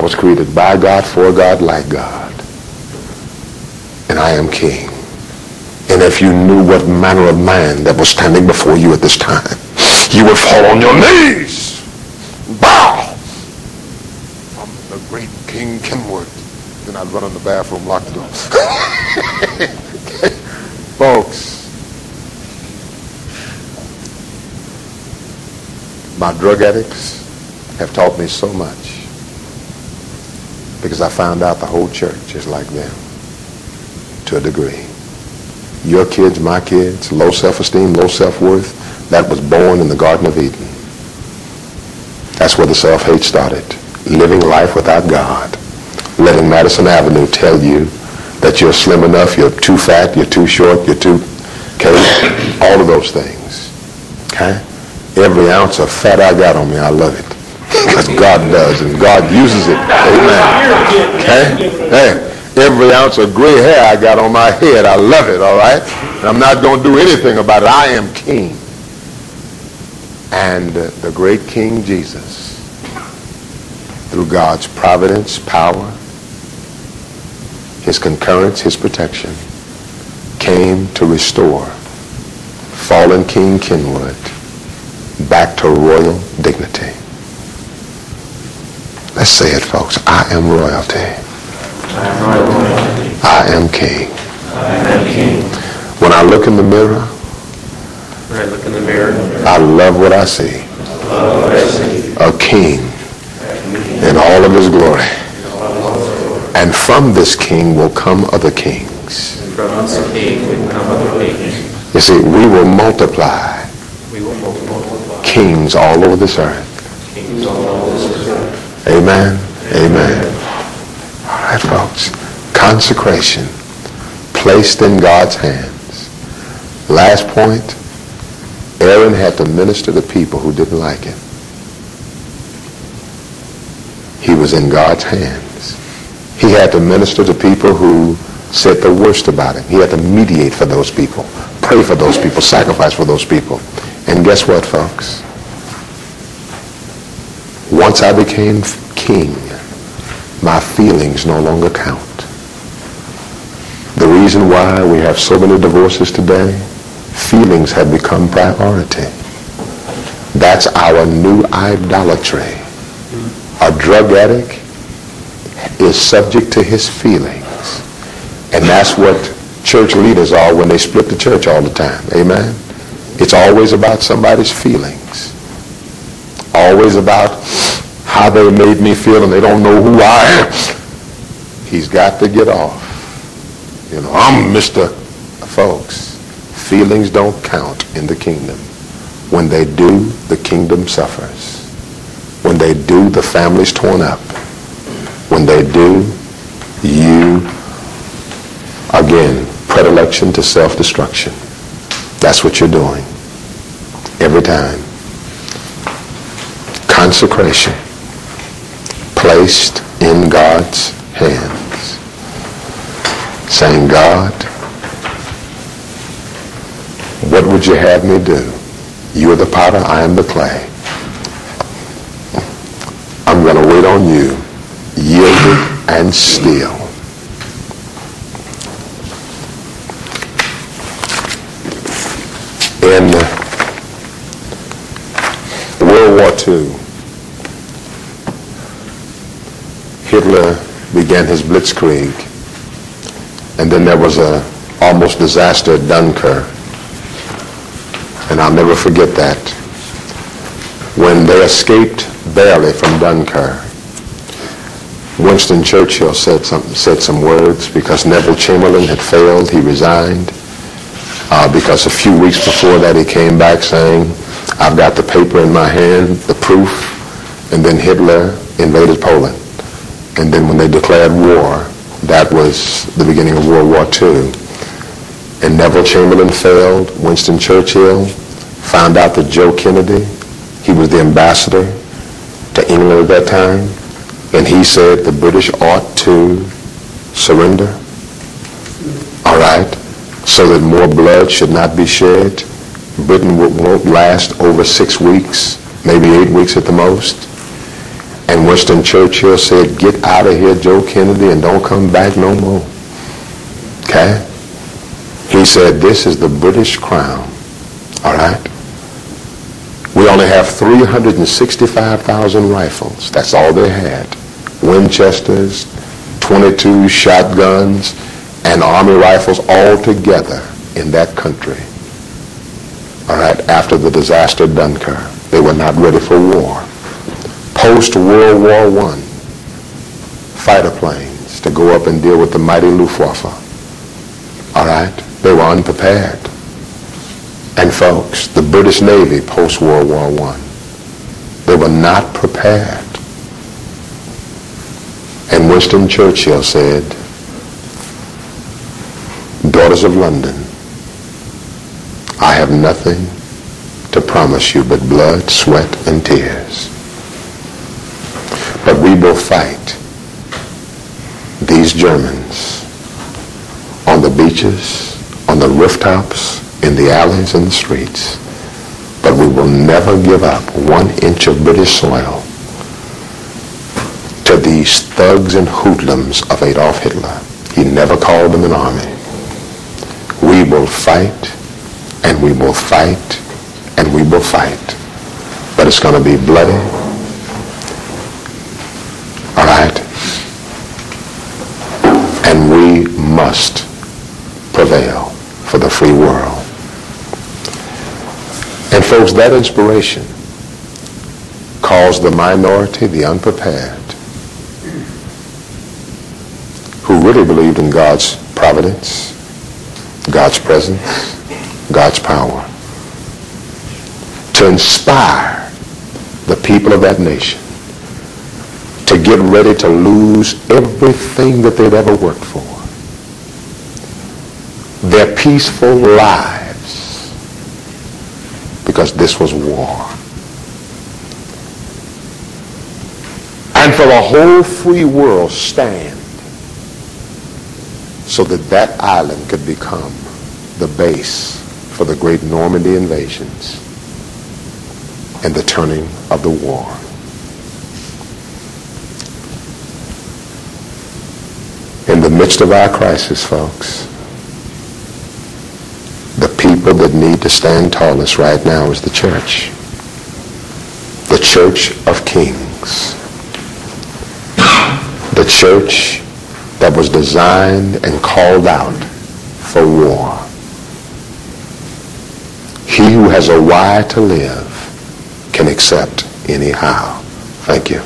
was created by God, for God, like God. And I am king. And if you knew what manner of man that was standing before you at this time, you would fall on your knees. Bow. I'm the great King Kinwood. Then I'd run in the bathroom, lock the door. Folks, my drug addicts have taught me so much, because I found out the whole church is like them to a degree. Your kids, my kids, low self-esteem, low self-worth, that was born in the Garden of Eden. That's where the self-hate started. Living life without God. Letting Madison Avenue tell you that you're slim enough, you're too fat, you're too short, you're too, okay, all of those things, okay? Every ounce of fat I got on me, I love it. Because God does, and God uses it. Amen. Okay? Hey. Every ounce of gray hair I got on my head, I love it, all right? And I'm not going to do anything about it. I am king. And the great King Jesus, through God's providence, power, his concurrence, his protection, came to restore fallen King Kinwood back to royal dignity. Let's say it, folks. I am royalty. I am king. When I look in the mirror, I love what I see. A king in all of his glory. And from this king will come other kings. You see, we will multiply kings all over this earth. Amen. Amen. All right, folks. Consecration placed in God's hands. Last point, Aaron had to minister to people who didn't like him. He was in God's hands. He had to minister to people who said the worst about him. He had to mediate for those people, pray for those people, sacrifice for those people. And guess what, folks? Once I became king, my feelings no longer count. The reason why we have so many divorces today, feelings have become priority. That's our new idolatry. A drug addict is subject to his feelings. And that's what church leaders are when they split the church all the time. Amen? It's always about somebody's feelings. Always about how they made me feel, and they don't know who I am. He's got to get off. You know, I'm Mr. Folks, feelings don't count in the kingdom. When they do, the kingdom suffers. When they do, the family's torn up. When they do, you, again, predilection to self-destruction. That's what you're doing. Every time. Consecration. Placed in God's hands. Saying, God, what would you have me do? You are the potter, I am the clay. I'm going to wait on you, yielded and still. In World War II, Hitler began his blitzkrieg, and then there was a almost disaster at Dunkirk. And I'll never forget that. When they escaped barely from Dunkirk, Winston Churchill said some words because Neville Chamberlain had failed. He resigned because a few weeks before that he came back saying, I've got the paper in my hand, the proof, and then Hitler invaded Poland. And then when they declared war, that was the beginning of World War II. And Neville Chamberlain failed. Winston Churchill found out that Joe Kennedy, he was the ambassador to England at that time, and he said the British ought to surrender, all right, so that more blood should not be shed. Britain won't last over 6 weeks, maybe 8 weeks at the most. And Winston Churchill said, get out of here, Joe Kennedy, and don't come back no more. Okay? He said, this is the British crown. All right? We only have 365,000 rifles. That's all they had. Winchesters, 22 shotguns, and army rifles all together in that country. All right? After the disaster at Dunkirk. They were not ready for war. Post-World War I, fighter planes to go up and deal with the mighty Luftwaffe. All right? They were unprepared. And folks, the British Navy post-World War I, they were not prepared. And Winston Churchill said, daughters of London, I have nothing to promise you but blood, sweat, and tears. But we will fight these Germans on the beaches, on the rooftops, in the alleys and the streets. But we will never give up 1 inch of British soil to these thugs and hoodlums of Adolf Hitler. He never called them an army. We will fight, and we will fight, and we will fight. But it's going to be bloody. All right? And we must prevail for the free world. And folks, that inspiration calls the minority, the unprepared, who really believed in God's providence, God's presence, God's power, to inspire the people of that nation to get ready to lose everything that they'd ever worked for. Their peaceful lives, because this was war. And for the whole free world stand so that that island could become the base for the great Normandy invasions and the turning of the war. In the midst of our crisis, folks, the people that need to stand tallest right now is the church. The church of kings. The church that was designed and called out for war. He who has a why to live can accept anyhow. Thank you.